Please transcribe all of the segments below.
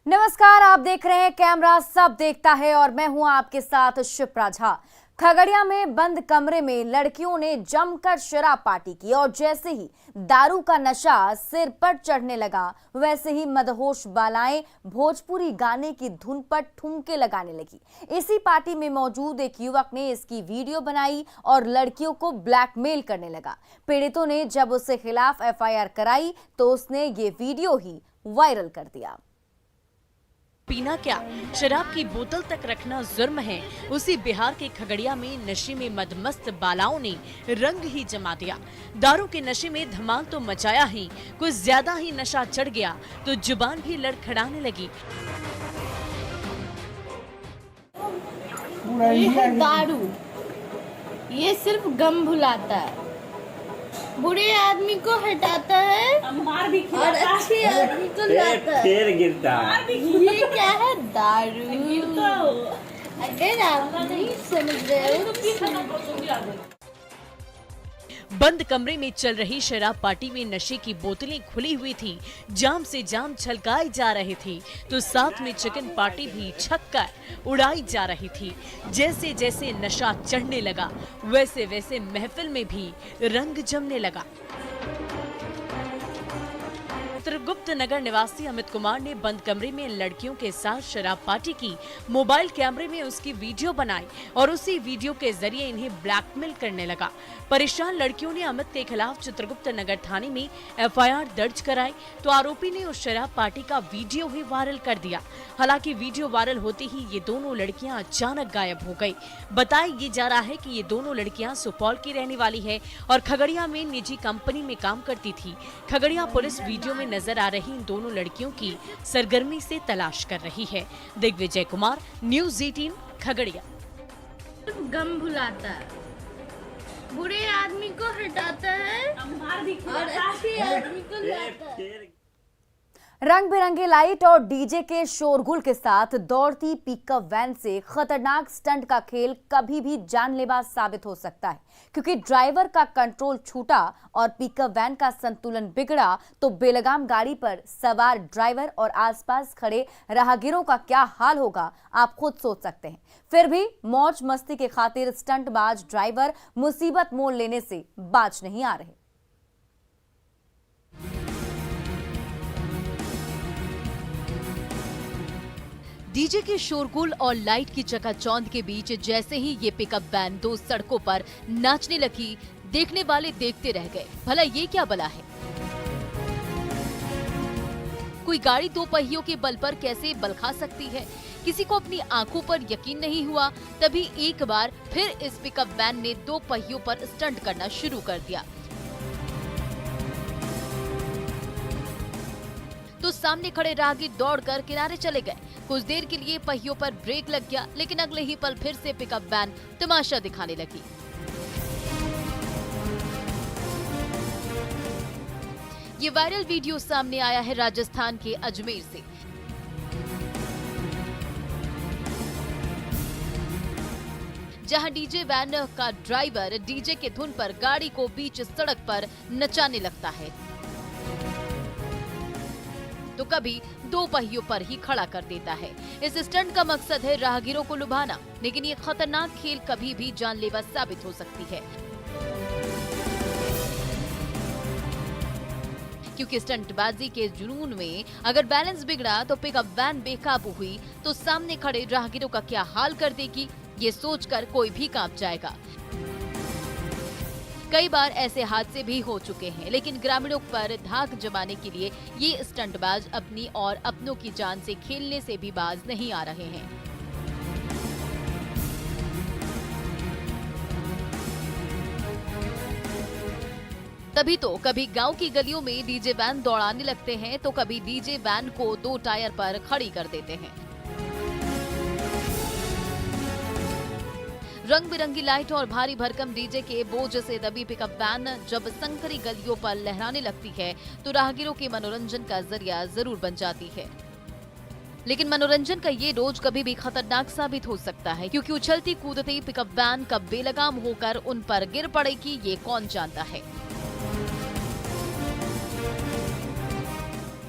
नमस्कार, आप देख रहे हैं कैमरा सब देखता है और मैं हूं आपके साथ शिप्रा झा। खगड़िया में बंद कमरे में लड़कियों ने जमकर शराब पार्टी की और जैसे ही दारू का नशा सिर पर चढ़ने लगा वैसे ही मदहोश बालाएं भोजपुरी गाने की धुन पर ठुमके लगाने लगी। इसी पार्टी में मौजूद एक युवक ने इसकी वीडियो बनाई और लड़कियों को ब्लैकमेल करने लगा। पीड़ितों ने जब उसके खिलाफ एफआईआर कराई तो उसने ये वीडियो ही वायरल कर दिया। पीना क्या, शराब की बोतल तक रखना जुर्म है। उसी बिहार के खगड़िया में नशे में मदमस्त बालाओं ने रंग ही जमा दिया। दारू के नशे में धमाल तो मचाया ही, कुछ ज्यादा ही नशा चढ़ गया तो जुबान भी लड़खड़ाने लगी। ये है दारू, ये सिर्फ गम भुलाता है, बुरे आदमी को हटाता है मार भी और अच्छे आदमी को लाता है। फिर गिरता है। ये क्या है? दारू। अगर आप नहीं समझ रहे हो तो बंद कमरे में चल रही शराब पार्टी में नशे की बोतलें खुली हुई थी, जाम से जाम छलकाई जा रही थी तो साथ में चिकन पार्टी भी छक्कर उड़ाई जा रही थी। जैसे जैसे नशा चढ़ने लगा वैसे वैसे महफिल में भी रंग जमने लगा। चित्रगुप्त नगर निवासी अमित कुमार ने बंद कमरे में लड़कियों के साथ शराब पार्टी की। मोबाइल कैमरे में उसकी वीडियो बनाई और उसी वीडियो के जरिए इन्हें ब्लैकमेल करने लगा। परेशान लड़कियों ने अमित के खिलाफ चित्रगुप्त नगर थाने में एफआईआर दर्ज कराई तो आरोपी ने उस शराब पार्टी का वीडियो ही वायरल कर दिया। हालांकि वीडियो वायरल होते ही ये दोनों लड़कियां अचानक गायब हो गई। बताया ये जा रहा है कि ये दोनों लड़कियां सुपौल की रहने वाली है और खगड़िया में निजी कंपनी में काम करती थी। खगड़िया पुलिस वीडियो में नजर आ रही इन दोनों लड़कियों की सरगर्मी से तलाश कर रही है। दिग्विजय कुमार, न्यूज़ 18, खगड़िया। गम भुलाता है, बुरे आदमी को हटाता है और अच्छे आदमी को लाता है। रंग बिरंगे लाइट और डीजे के शोरगुल के साथ दौड़ती पिकअप वैन से खतरनाक स्टंट का खेल कभी भी जानलेवा साबित हो सकता है, क्योंकि ड्राइवर का कंट्रोल छूटा और पिकअप वैन का संतुलन बिगड़ा तो बेलगाम गाड़ी पर सवार ड्राइवर और आसपास खड़े राहगीरों का क्या हाल होगा आप खुद सोच सकते हैं। फिर भी मौज मस्ती के खातिर स्टंटबाज ड्राइवर मुसीबत मोल लेने से बाज नहीं आ रहे। डीजे के शोरगुल और लाइट की चकाचौंध के बीच जैसे ही ये पिकअप वैन दो सड़कों पर नाचने लगी, देखने वाले देखते रह गए। भला ये क्या बला है? कोई गाड़ी दो पहियों के बल पर कैसे बल खा सकती है? किसी को अपनी आंखों पर यकीन नहीं हुआ। तभी एक बार फिर इस पिकअप वैन ने दो पहियों पर स्टंट करना शुरू कर दिया तो सामने खड़े राहगीर दौड़कर किनारे चले गए। कुछ देर के लिए पहियों पर ब्रेक लग गया, लेकिन अगले ही पल फिर से पिकअप वैन तमाशा दिखाने लगी। ये वायरल वीडियो सामने आया है राजस्थान के अजमेर से। जहां डीजे वैन का ड्राइवर डीजे के धुन पर गाड़ी को बीच सड़क पर नचाने लगता है तो कभी दो पहियों पर ही खड़ा कर देता है। इस स्टंट का मकसद है राहगीरों को लुभाना, लेकिन ये खतरनाक खेल कभी भी जानलेवा साबित हो सकती है, क्योंकि स्टंटबाजी के जुनून में अगर बैलेंस बिगड़ा तो पिकअप वैन बेकाबू हुई तो सामने खड़े राहगीरों का क्या हाल कर देगी, ये सोचकर कोई भी कांप जाएगा। कई बार ऐसे हादसे भी हो चुके हैं, लेकिन ग्रामीणों पर धाक जमाने के लिए ये स्टंटबाज अपनी और अपनों की जान से खेलने से भी बाज नहीं आ रहे हैं। तभी तो कभी गांव की गलियों में डीजे वैन दौड़ाने लगते हैं तो कभी डीजे वैन को दो टायर पर खड़ी कर देते हैं। रंग बिरंगी लाइट और भारी भरकम डीजे के बोझ से दबी पिकअप वैन जब संकरी गलियों पर लहराने लगती है तो राहगीरों के मनोरंजन का जरिया जरूर बन जाती है। लेकिन मनोरंजन का ये रोज कभी भी खतरनाक साबित हो सकता है, क्योंकि उछलती कूदती पिकअप वैन कब बेलगाम होकर उन पर गिर पड़ेगी ये कौन जानता है।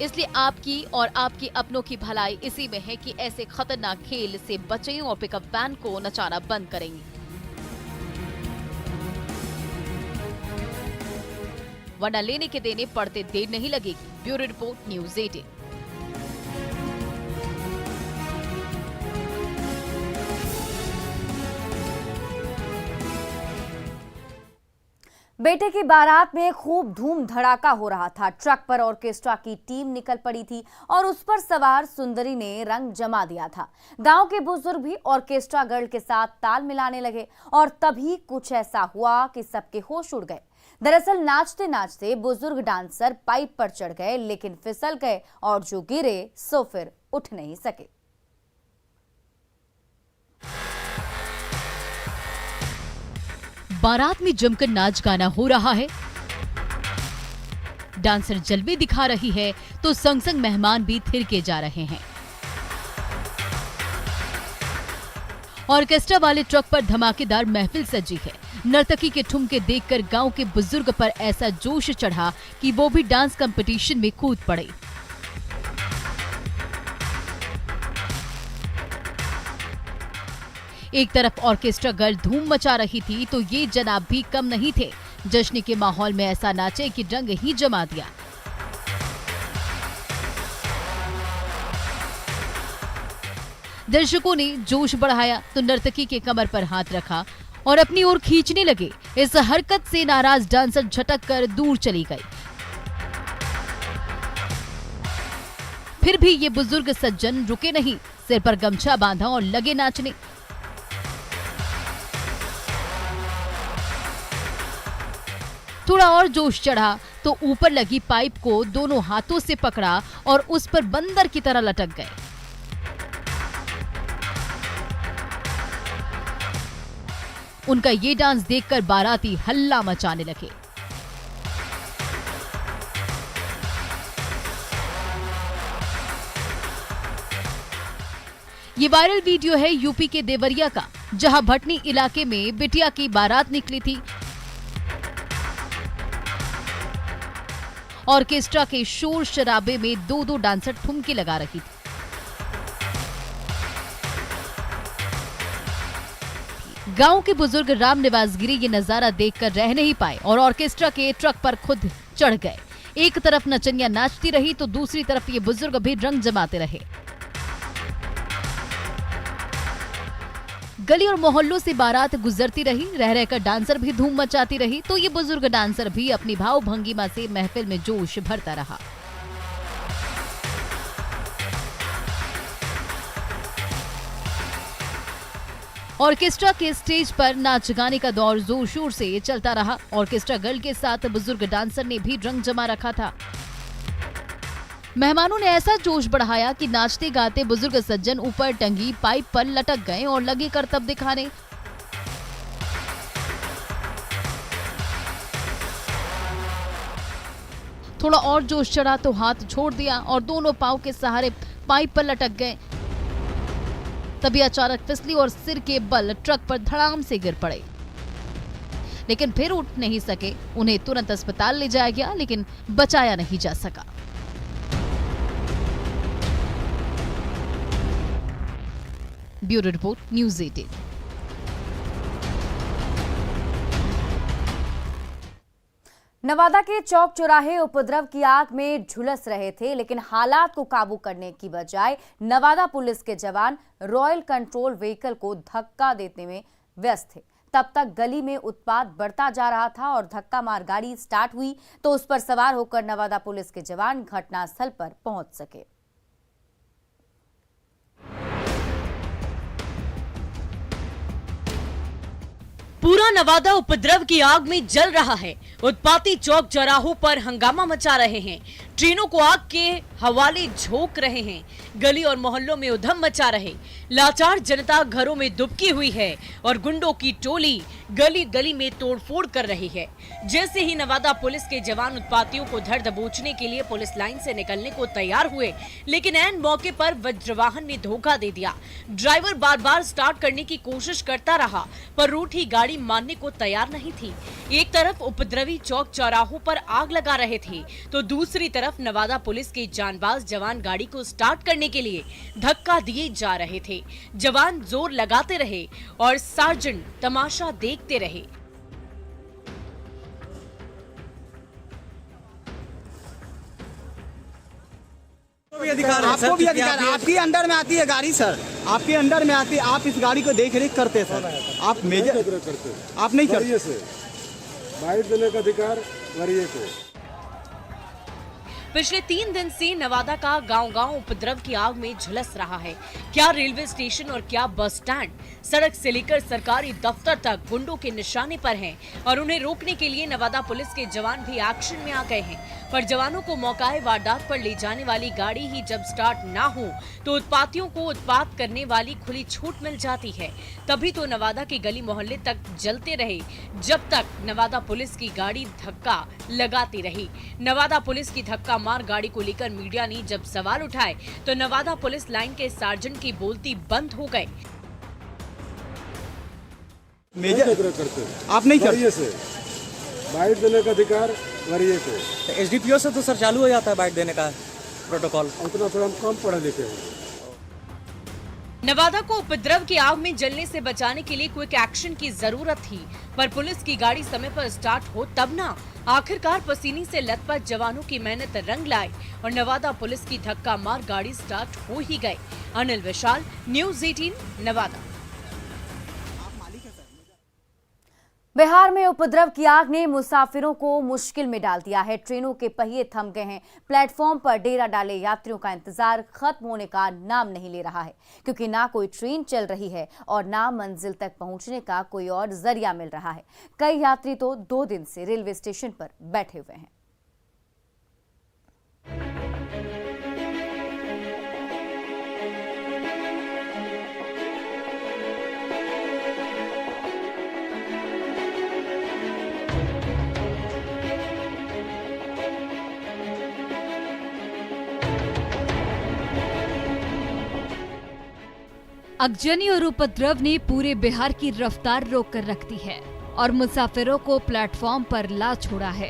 इसलिए आपकी और आपके अपनों की भलाई इसी में है कि ऐसे खतरनाक खेल से बचें और पिकअप वैन को नचाना बंद करें। वरना लेने के देने पड़ते देर नहीं लगेगी। Bureau report, news 18। बेटे की बारात में खूब धूम धड़ाका हो रहा था। ट्रक पर ऑर्केस्ट्रा की टीम निकल पड़ी थी और उस पर सवार सुंदरी ने रंग जमा दिया था। गांव के बुजुर्ग भी ऑर्केस्ट्रा गर्ल के साथ ताल मिलाने लगे और तभी कुछ ऐसा हुआ कि सबके होश उड़ गए। दरअसल नाचते नाचते बुजुर्ग डांसर पाइप पर चढ़ गए, लेकिन फिसल गए और जो गिरे सो फिर उठ नहीं सके। बारात में जमकर नाच गाना हो रहा है, डांसर जलवे दिखा रही है तो संग संग मेहमान भी थिरके जा रहे हैं। ऑर्केस्ट्रा वाले ट्रक पर धमाकेदार महफिल सजी है। नर्तकी के ठुमके देखकर गांव के बुजुर्ग पर ऐसा जोश चढ़ा कि वो भी डांस कंपटीशन में कूद पड़े। एक तरफ ऑर्केस्ट्रा गर्ल धूम मचा रही थी तो ये जनाब भी कम नहीं थे। जश्न के माहौल में ऐसा नाचे कि रंग ही जमा दिया। दर्शकों ने जोश बढ़ाया तो नर्तकी के कमर पर हाथ रखा और अपनी ओर खींचने लगे। इस हरकत से नाराज डांसर झटक कर दूर चली गई। फिर भी ये बुजुर्ग सज्जन रुके नहीं, सिर पर गमछा बांधा और लगे नाचने। थोड़ा और जोश चढ़ा तो ऊपर लगी पाइप को दोनों हाथों से पकड़ा और उस पर बंदर की तरह लटक गए। उनका ये डांस देखकर बाराती हल्ला मचाने लगे। ये वायरल वीडियो है यूपी के देवरिया का, जहां भटनी इलाके में बिटिया की बारात निकली थी। ऑर्केस्ट्रा के शोर शराबे में दो दो डांसर ठुमके लगा रही थी। गांव के बुजुर्ग राम निवास गिरी ये नजारा देखकर रह नहीं पाए और ऑर्केस्ट्रा के ट्रक पर खुद चढ़ गए। एक तरफ नचनिया नाचती रही तो दूसरी तरफ ये बुजुर्ग भी रंग जमाते रहे। गली और मोहल्लों से बारात गुजरती रही, रह रहकर डांसर भी धूम मचाती रही तो ये बुजुर्ग डांसर भी अपनी भाव भंगिमा से महफिल में जोश भरता रहा। ऑर्केस्ट्रा के स्टेज पर नाच गाने का दौर जोर शोर से चलता रहा। ऑर्केस्ट्रा गर्ल के साथ बुजुर्ग डांसर ने भी रंग जमा रखा था। मेहमानों ने ऐसा जोश बढ़ाया कि नाचते गाते बुजुर्ग सज्जन ऊपर टंगी पाइप पर लटक गए और लगे करतब दिखाने। थोड़ा और जोश चढ़ा तो हाथ छोड़ दिया और दोनों पांव के सहारे पाइप पर लटक गए। तभी अचानक फिसली और सिर के बल ट्रक पर धड़ाम से गिर पड़े, लेकिन फिर उठ नहीं सके। उन्हें तुरंत अस्पताल ले जाया गया, लेकिन बचाया नहीं जा सका। Bureau report, news 18। नवादा के चौक चौराहे उपद्रव की आग में झुलस रहे थे, लेकिन हालात को काबू करने की बजाय नवादा पुलिस के जवान रॉयल कंट्रोल व्हीकल को धक्का देने में व्यस्त थे। तब तक गली में उत्पात बढ़ता जा रहा था और धक्का मार गाड़ी स्टार्ट हुई तो उस पर सवार होकर नवादा पुलिस के जवान घटनास्थल पर पहुंच सके। पूरा नवादा उपद्रव की आग में जल रहा है। उत्पाती चौक चौराहों पर हंगामा मचा रहे हैं, ट्रेनों को आग के हवाले झोंक रहे हैं, गली और मोहल्लों में उधम मचा रहे। लाचार जनता घरों में दुबकी हुई है और गुंडों की टोली गली गली में तोड़फोड़ कर रही है। जैसे ही नवादा पुलिस के जवान उत्पातियों को धर दबोचने के लिए पुलिस लाइन से निकलने को तैयार हुए, लेकिन ऐन मौके पर वज्रवाहन ने धोखा दे दिया। ड्राइवर बार बार स्टार्ट करने की कोशिश करता रहा, पर रूठी गाड़ी मानने को तैयार नहीं थी। एक तरफ उपद्रवी चौक चौराहों पर आग लगा रहे थे तो दूसरी तरफ तरफ नवादा पुलिस के जांबाज जवान गाड़ी को स्टार्ट करने के लिए धक्का दिए जा रहे थे। जवान जोर लगाते रहे और सार्जेंट तमाशा देखते रहे। आपको भी अधिकार, आपकी अंडर में आती है गाड़ी सर, आपके अंडर में आती है, आप इस गाड़ी को देख रेख करते हैं सर, आप मेजर करते आप नहीं करते से बाइट देने का अधिकार वरीय को। पिछले 3 दिन से नवादा का गांव-गांव उपद्रव की आग में झुलस रहा है। क्या रेलवे स्टेशन और क्या बस स्टैंड, सड़क से लेकर सरकारी दफ्तर तक गुंडों के निशाने पर हैं और उन्हें रोकने के लिए नवादा पुलिस के जवान भी एक्शन में आ गए हैं। पर जवानों को मौकाए वारदात पर ले जाने वाली गाड़ी ही जब स्टार्ट ना हो तो उत्पातियों को उत्पात करने वाली खुली छूट मिल जाती है। तभी तो नवादा के गली मोहल्ले तक जलते रहे जब तक नवादा पुलिस की गाड़ी धक्का लगाती रही। नवादा पुलिस की धक्का मार गाड़ी को लेकर मीडिया ने जब सवाल उठाए तो नवादा पुलिस लाइन के सार्जेंट की बोलती बंद हो गए। मेजर करते आप नहीं करते से बाइट देने का अधिकार वरीय को। एसडीपीओ से तो सर चालू हो जाता है बाइट देने का प्रोटोकॉल। उतना थोड़ा हम कम पढ़े लिखे हैं। नवादा को उपद्रव की आग में जलने से बचाने के लिए क्विक एक्शन की जरूरत थी, पर पुलिस की गाड़ी समय पर स्टार्ट हो तब ना। आखिरकार पसीने से लथपथ जवानों की मेहनत रंग लाई और नवादा पुलिस की धक्का मार गाड़ी स्टार्ट हो ही गई। अनिल विशाल, न्यूज़ 18 नवादा। बिहार में उपद्रव की आग ने मुसाफिरों को मुश्किल में डाल दिया है। ट्रेनों के पहिए थम गए हैं। प्लेटफॉर्म पर डेरा डाले यात्रियों का इंतजार खत्म होने का नाम नहीं ले रहा है, क्योंकि ना कोई ट्रेन चल रही है और ना मंजिल तक पहुंचने का कोई और जरिया मिल रहा है। कई यात्री तो 2 दिन से रेलवे स्टेशन पर बैठे हुए हैं। अगजनी और उपद्रव ने पूरे बिहार की रफ्तार रोक कर रख दी है और मुसाफिरों को प्लेटफॉर्म पर ला छोड़ा है।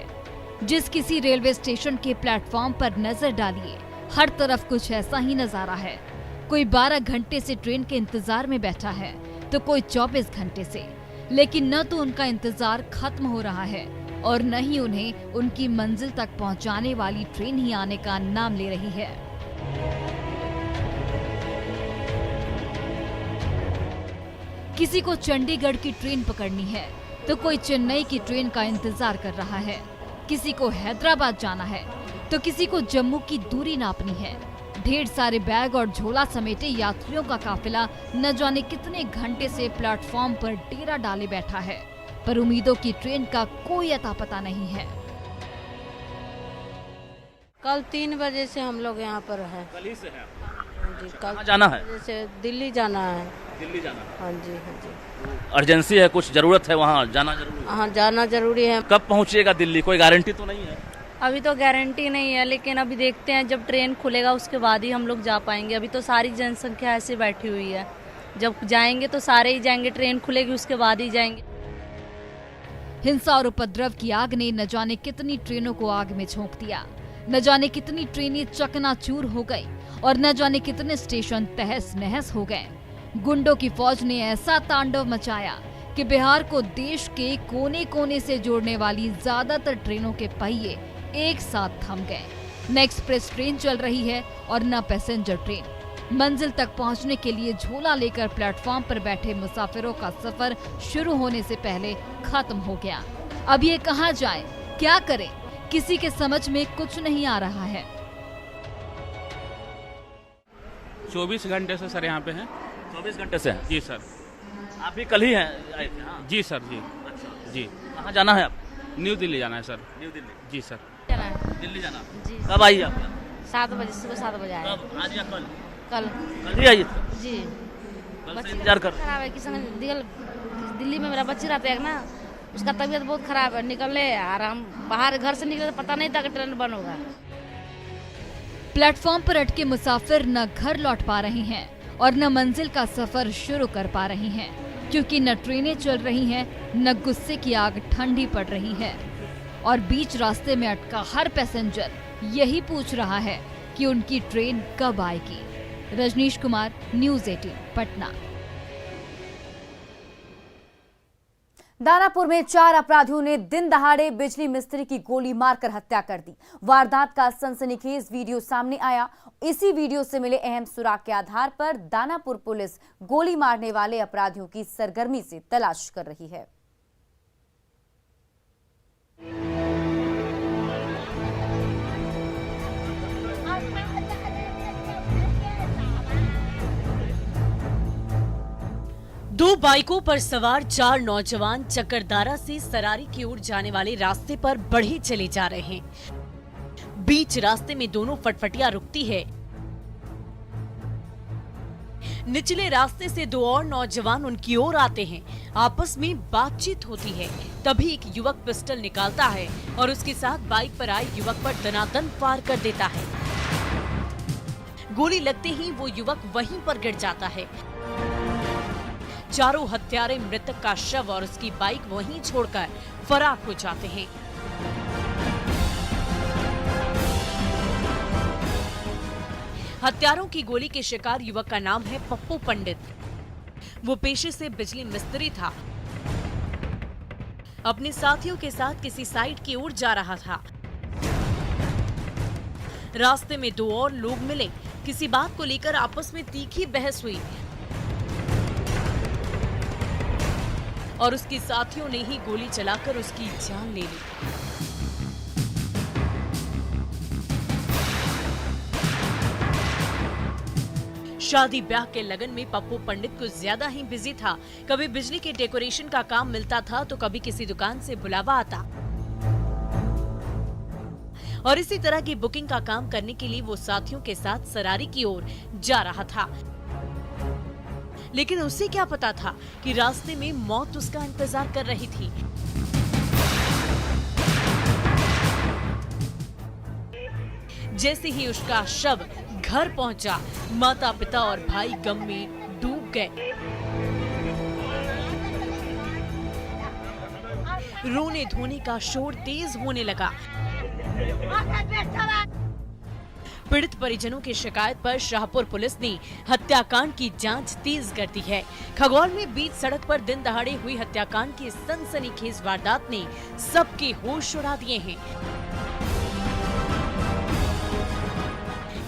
जिस किसी रेलवे स्टेशन के प्लेटफॉर्म पर नजर डालिए, हर तरफ कुछ ऐसा ही नजारा है। कोई 12 घंटे से ट्रेन के इंतजार में बैठा है तो कोई 24 घंटे से, लेकिन न तो उनका इंतजार खत्म हो रहा है और न ही उन्हें उनकी मंजिल तक पहुंचाने वाली ट्रेन ही आने का नाम ले रही है। किसी को चंडीगढ़ की ट्रेन पकड़नी है तो कोई चेन्नई की ट्रेन का इंतजार कर रहा है। किसी को हैदराबाद जाना है तो किसी को जम्मू की दूरी नापनी है। ढेर सारे बैग और झोला समेटे यात्रियों का काफिला न जाने कितने घंटे से प्लेटफॉर्म पर डेरा डाले बैठा है, पर उम्मीदों की ट्रेन का कोई अता पता नहीं है। कल 3 बजे से हम लोग यहाँ पर हैं। कल ही से हैं? जी, कल जाना है? जैसे दिल्ली जाना है। दिल्ली जाना? हाँ जी, हाँ जी। अर्जेंसी है, कुछ जरूरत है, वहाँ जाना जरूरी है? हाँ, जाना जरूरी है। कब पहुँचिएगा दिल्ली? कोई गारंटी तो नहीं है? अभी तो गारंटी नहीं है, लेकिन अभी देखते हैं जब ट्रेन खुलेगा उसके बाद ही हम लोग जा पाएंगे। अभी तो सारी जनसंख्या ऐसे बैठी हुई है, जब जाएंगे तो सारे ही जाएंगे, ट्रेन खुलेगी उसके बाद ही जाएंगे। हिंसा और उपद्रव की आग ने न जाने कितनी ट्रेनों को आग में झोंक दिया, न जाने कितनी ट्रेनें चकनाचूर हो गई और न जाने कितने स्टेशन तहस नहस हो गए। गुंडों की फौज ने ऐसा तांडव मचाया कि बिहार को देश के कोने कोने से जोड़ने वाली ज्यादातर ट्रेनों के पहिए एक साथ थम गए। न एक्सप्रेस ट्रेन चल रही है और न पैसेंजर ट्रेन। मंजिल तक पहुंचने के लिए झोला लेकर प्लेटफॉर्म पर बैठे मुसाफिरों का सफर शुरू होने से पहले खत्म हो गया। अब ये कहां जाए, क्या करें, किसी के समझ में कुछ नहीं आ रहा है। 24 घंटे से सर यहाँ पे हैं। 24 घंटे से? जी सर। आप भी कल ही हैं आए थे? हाँ। जी सर, जी। अच्छा। जी। कहाँ जाना है आप? न्यू दिल्ली जाना है सर। न्यू दिल्ली? जी सर। जाना है दिल्ली जाना? जी। कब आई आप? 7 बजे, सुबह 7 बजे आए। कब? आज या कल? कल कल ही आई थे? जी। कल से इंतजार कर? खराब है, दिल्ली में मेरा बच्ची रहता है ना, उसका तबीयत बहुत खराब है। निकले और हम बाहर घर से निकले तो पता नहीं था कि ट्रेन बंद होगा। प्लेटफॉर्म पर अटके मुसाफिर न घर लौट पा रहे हैं और न मंजिल का सफर शुरू कर पा रही हैं, क्योंकि न ट्रेनें चल रही हैं, न गुस्से की आग ठंडी पड़ रही है और बीच रास्ते में अटका हर पैसेंजर यही पूछ रहा है कि उनकी ट्रेन कब आएगी। रजनीश कुमार, न्यूज़ 18, पटना। दानापुर में 4 अपराधियों ने दिन दहाड़े बिजली मिस्त्री की गोली मारकर हत्या कर दी। वारदात का सनसनीखेज वीडियो सामने आया। इसी वीडियो से मिले अहम सुराग के आधार पर दानापुर पुलिस गोली मारने वाले अपराधियों की सरगर्मी से तलाश कर रही है। दो बाइकों पर सवार 4 नौजवान चक्करदारा से सरारी की ओर जाने वाले रास्ते पर बढ़े चले जा रहे हैं। बीच रास्ते में दोनों फटफटिया रुकती है। निचले रास्ते से 2 और नौजवान उनकी ओर आते हैं। आपस में बातचीत होती है। तभी एक युवक पिस्टल निकालता है और उसके साथ बाइक पर आए युवक पर दनादन फायर कर देता है। गोली लगते ही वो युवक वहीं पर गिर जाता है। चारों हत्यारे मृतक का शव और उसकी बाइक वहीं छोड़कर फरार हो जाते हैं। हत्यारों की गोली के शिकार युवक का नाम है पप्पू पंडित। वो पेशे से बिजली मिस्त्री था। अपने साथियों के साथ किसी साइट की ओर जा रहा था। रास्ते में 2 और लोग मिले। किसी बात को लेकर आपस में तीखी बहस हुई और उसके साथियों ने ही गोली चलाकर उसकी जान ले ली। शादी ब्याह के लगन में पप्पू पंडित कुछ ज्यादा ही बिजी था। कभी बिजली के डेकोरेशन का काम मिलता था तो कभी किसी दुकान से बुलावा आता और इसी तरह की बुकिंग का काम करने के लिए वो साथियों के साथ सरारी की ओर जा रहा था। लेकिन उसे क्या पता था कि रास्ते में मौत उसका इंतजार कर रही थी। जैसे ही उसका शव घर पहुंचा, माता पिता और भाई गम में डूब गए। रोने धोने का शोर तेज होने लगा। पीड़ित परिजनों की शिकायत पर शाहपुर पुलिस ने हत्याकांड की जांच तेज कर दी है। खगौल में बीच सड़क पर दिन दहाड़े हुई हत्याकांड की सनसनीखेज वारदात ने सबके होश उड़ा दिए हैं।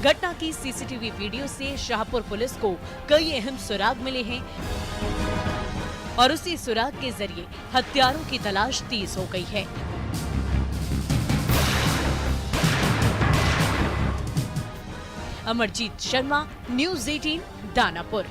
घटना की सीसीटीवी वीडियो से शाहपुर पुलिस को कई अहम सुराग मिले हैं और उसी सुराग के जरिए हत्यारों की तलाश तेज हो गई है। अमरजीत शर्मा, न्यूज़ 18, दानापुर।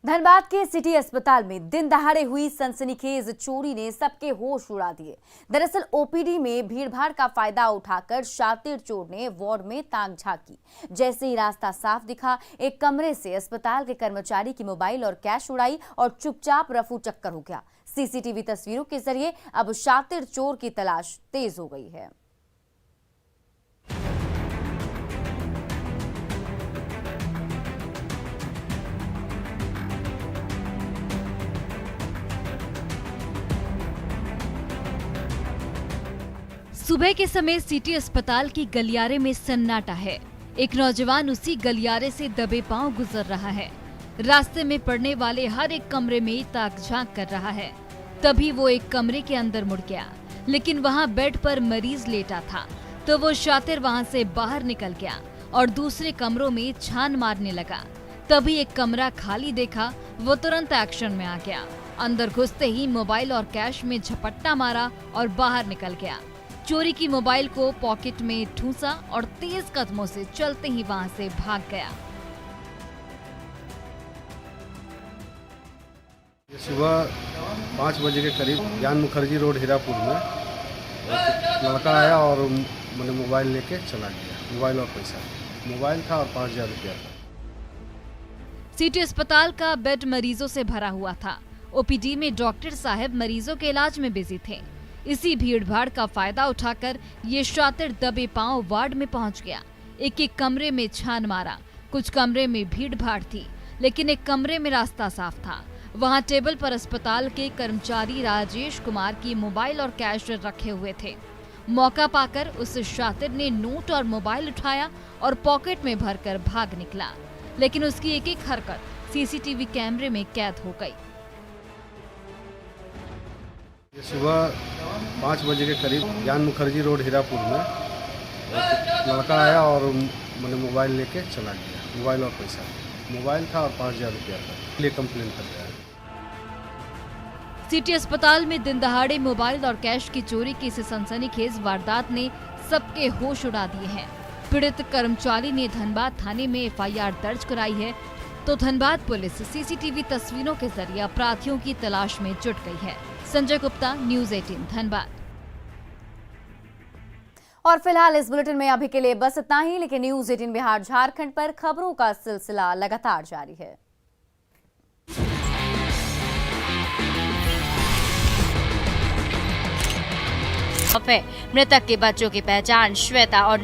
धनबाद के सिटी अस्पताल में दिन दहाड़े हुई सनसनीखेज चोरी ने सबके होश उड़ा दिए। दरअसल ओपीडी में भीड़भाड़ का फायदा उठाकर शातिर चोर ने वार्ड में ताक झांकी। जैसे ही रास्ता साफ दिखा, एक कमरे से अस्पताल के कर्मचारी की मोबाइल और कैश उड़ाई और चुपचाप रफू चक्कर हो गया। सीसीटीवी तस्वीरों के जरिए अब शातिर चोर की तलाश तेज हो गई है। सुबह के समय सिटी अस्पताल की गलियारे में सन्नाटा है। एक नौजवान उसी गलियारे से दबे पांव गुजर रहा है। रास्ते में पड़ने वाले हर एक कमरे में ताक झांक कर रहा है। तभी वो एक कमरे के अंदर मुड़ गया, लेकिन वहां बेड पर मरीज लेटा था, तो वो शातिर वहां से बाहर निकल गया और दूसरे कमरों में छान मारने लगा। तभी एक कमरा खाली देखा, वो तुरंत एक्शन में आ गया। अंदर घुसते ही मोबाइल और कैश में झपट्टा मारा और बाहर निकल गया। चोरी की मोबाइल को पॉकेट में ठूंसा और तेज कदमों से चलते ही वहां से भाग गया। सुबह 5 बजे के करीब ज्ञान मुखर्जी रोड हीरापुर में एक लड़का आया और मैंने मोबाइल लेके चला गया। मोबाइल और पैसा, मोबाइल था और 5000 रुपया था। सिटी अस्पताल का बेड मरीजों से भरा हुआ था। ओपीडी में डॉक्टर साहब मरीजों के इलाज में बिजी थे। इसी भीड़भाड़ का फायदा उठाकर ये शातिर दबे पांव वार्ड में पहुंच गया। एक एक कमरे में छान मारा। कुछ कमरे में भीड़ भाड़ थी, लेकिन एक कमरे में रास्ता साफ था। वहां टेबल पर अस्पताल के कर्मचारी राजेश कुमार की मोबाइल और कैश रखे हुए थे। मौका पाकर उस शातिर ने नोट और मोबाइल उठाया और पॉकेट में भरकर भाग निकला, लेकिन उसकी एक एक हरकत सीसीटीवी कैमरे में कैद हो गई। ये सुबह 5 बजे के करीब ज्ञान मुखर्जी रोड हीरापुर में एक लड़का आया और मैंने मोबाइल लेके चला गया। मोबाइल और पैसा, मोबाइल था और 5,000 रुपया था। इसलिए कंप्लेन कर दिया। सिटी अस्पताल में दिन दहाड़े मोबाइल और कैश की चोरी की इस सनसनीखेज वारदात ने सबके होश उड़ा दिए हैं। पीड़ित कर्मचारी ने धनबाद थाने में एफआईआर दर्ज कराई है, तो धनबाद पुलिस सीसीटीवी तस्वीरों के जरिए अपराधियों की तलाश में जुट गई है। संजय गुप्ता, न्यूज़ 18 धनबाद। और फिलहाल इस बुलेटिन में अभी के लिए बस इतना ही, लेकिन न्यूज़ 18 बिहार झारखंड पर खबरों का सिलसिला लगातार जारी है। मृतक के बच्चों की पहचान श्वेता और